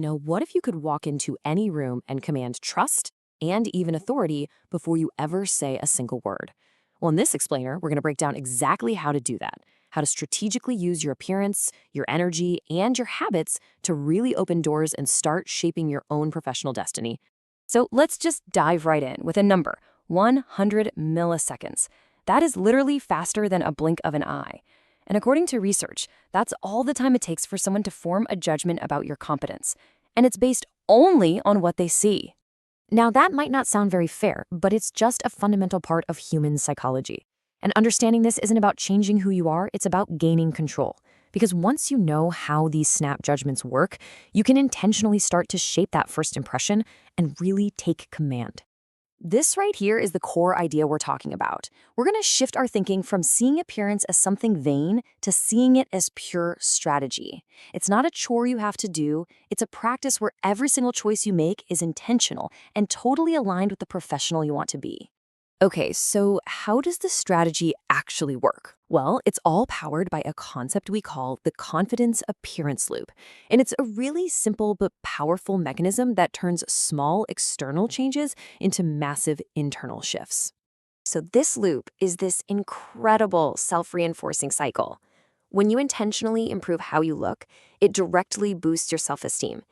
What if you could walk into any room and command trust and even authority before you ever say a single word? Well, in this explainer, we're going to break down exactly how to do that, how to strategically use your appearance, your energy, and your habits to really open doors and start shaping your own professional destiny. So let's just dive right in with a number, 100 milliseconds. That is literally faster than a blink of an eye. And according to research, that's all the time it takes for someone to form a judgment about your competence. And it's based only on what they see. Now, that might not sound very fair, but it's just a fundamental part of human psychology. And understanding this isn't about changing who you are, it's about gaining control. Because once you know how these snap judgments work, you can intentionally start to shape that first impression and really take command. This right here is the core idea we're talking about. We're going to shift our thinking from seeing appearance as something vain to seeing it as pure strategy. It's not a chore you have to do. It's a practice where every single choice you make is intentional and totally aligned with the professional you want to be. Okay, so how does this strategy actually work? Well, it's all powered by a concept we call the confidence appearance loop. And it's a really simple but powerful mechanism that turns small external changes into massive internal shifts. So this loop is this incredible self-reinforcing cycle. When you intentionally improve how you look, it directly boosts your self-esteem.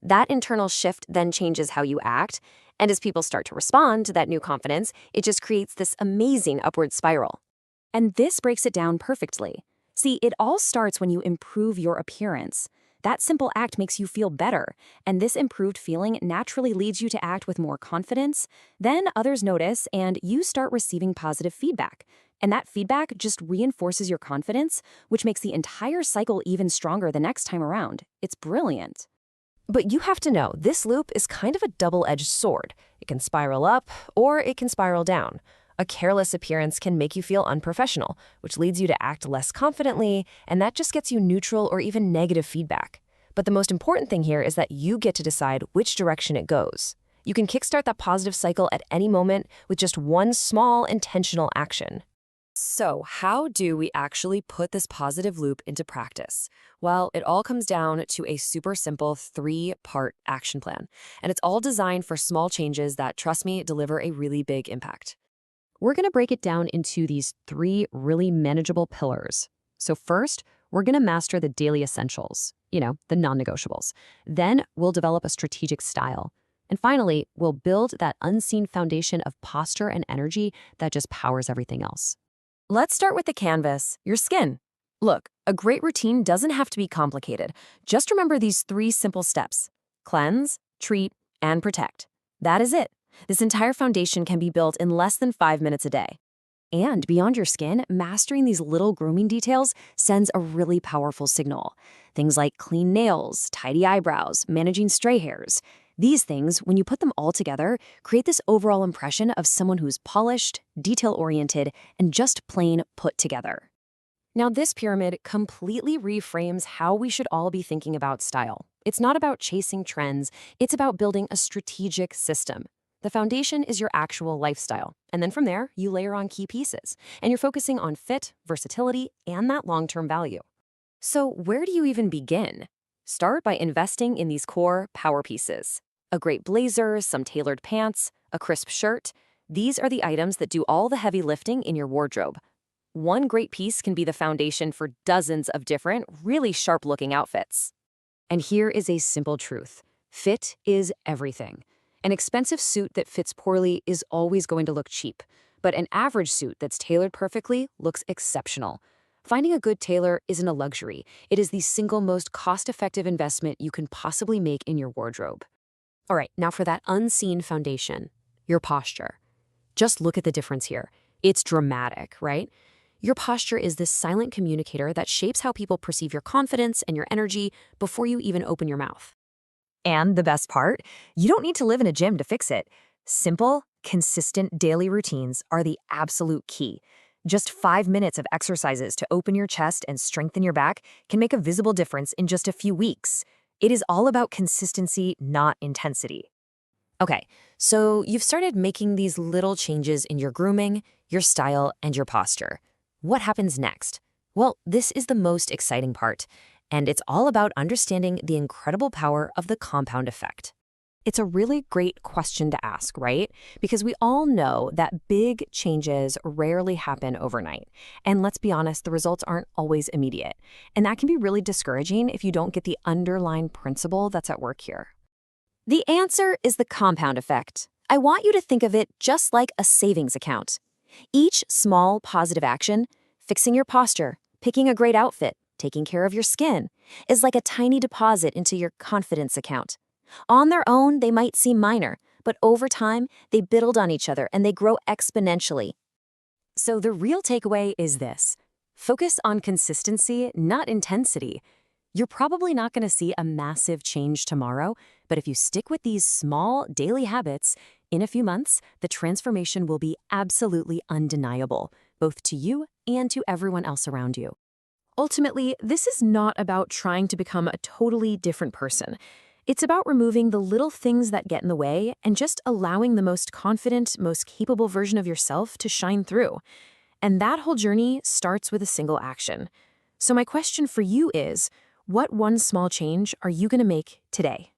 That internal shift then changes how you act, and as people start to respond to that new confidence, it just creates this amazing upward spiral. And this breaks it down perfectly. See, it all starts when you improve your appearance. That simple act makes you feel better, and this improved feeling naturally leads you to act with more confidence. Then others notice, and you start receiving positive feedback. And that feedback just reinforces your confidence, which makes the entire cycle even stronger the next time around. It's brilliant. But you have to know, this loop is kind of a double-edged sword. It can spiral up, or it can spiral down. A careless appearance can make you feel unprofessional, which leads you to act less confidently, and that just gets you neutral or even negative feedback. But the most important thing here is that you get to decide which direction it goes. You can kickstart that positive cycle at any moment with just one small, intentional action. So how do we actually put this positive loop into practice? Well, it all comes down to a super simple 3-part action plan. And it's all designed for small changes that, trust me, deliver a really big impact. We're going to break it down into these 3 really manageable pillars. So first, we're going to master the daily essentials, the non-negotiables. Then we'll develop a strategic style. And finally, we'll build that unseen foundation of posture and energy that just powers everything else. Let's start with the canvas, your skin. Look, a great routine doesn't have to be complicated. Just remember these 3 simple steps: cleanse, treat, and protect. That is it. This entire foundation can be built in less than 5 minutes a day. And beyond your skin, mastering these little grooming details sends a really powerful signal. Things like clean nails, tidy eyebrows, managing stray hairs. These things, when you put them all together, create this overall impression of someone who's polished, detail-oriented, and just plain put together. Now, this pyramid completely reframes how we should all be thinking about style. It's not about chasing trends, it's about building a strategic system. The foundation is your actual lifestyle, and then from there, you layer on key pieces, and you're focusing on fit, versatility, and that long-term value. So where do you even begin? Start by investing in these core power pieces. A great blazer, some tailored pants, a crisp shirt. These are the items that do all the heavy lifting in your wardrobe. One great piece can be the foundation for dozens of different, really sharp-looking outfits. And here is a simple truth. Fit is everything. An expensive suit that fits poorly is always going to look cheap, but an average suit that's tailored perfectly looks exceptional. Finding a good tailor isn't a luxury. It is the single most cost-effective investment you can possibly make in your wardrobe. All right, now for that unseen foundation, your posture. Just look at the difference here. It's dramatic, right? Your posture is this silent communicator that shapes how people perceive your confidence and your energy before you even open your mouth. And the best part, you don't need to live in a gym to fix it. Simple, consistent daily routines are the absolute key. Just 5 minutes of exercises to open your chest and strengthen your back can make a visible difference in just a few weeks. It is all about consistency, not intensity. Okay, so you've started making these little changes in your grooming, your style, and your posture. What happens next? Well, this is the most exciting part. And it's all about understanding the incredible power of the compound effect. It's a really great question to ask, right? Because we all know that big changes rarely happen overnight. And let's be honest, the results aren't always immediate. And that can be really discouraging if you don't get the underlying principle that's at work here. The answer is the compound effect. I want you to think of it just like a savings account. Each small positive action, fixing your posture, picking a great outfit, taking care of your skin, is like a tiny deposit into your confidence account. On their own, they might seem minor, but over time, they build on each other and they grow exponentially. So the real takeaway is this: focus on consistency, not intensity. You're probably not going to see a massive change tomorrow, but if you stick with these small daily habits, in a few months, the transformation will be absolutely undeniable, both to you and to everyone else around you. Ultimately, this is not about trying to become a totally different person. It's about removing the little things that get in the way and just allowing the most confident, most capable version of yourself to shine through. And that whole journey starts with a single action. So my question for you is, what one small change are you going to make today?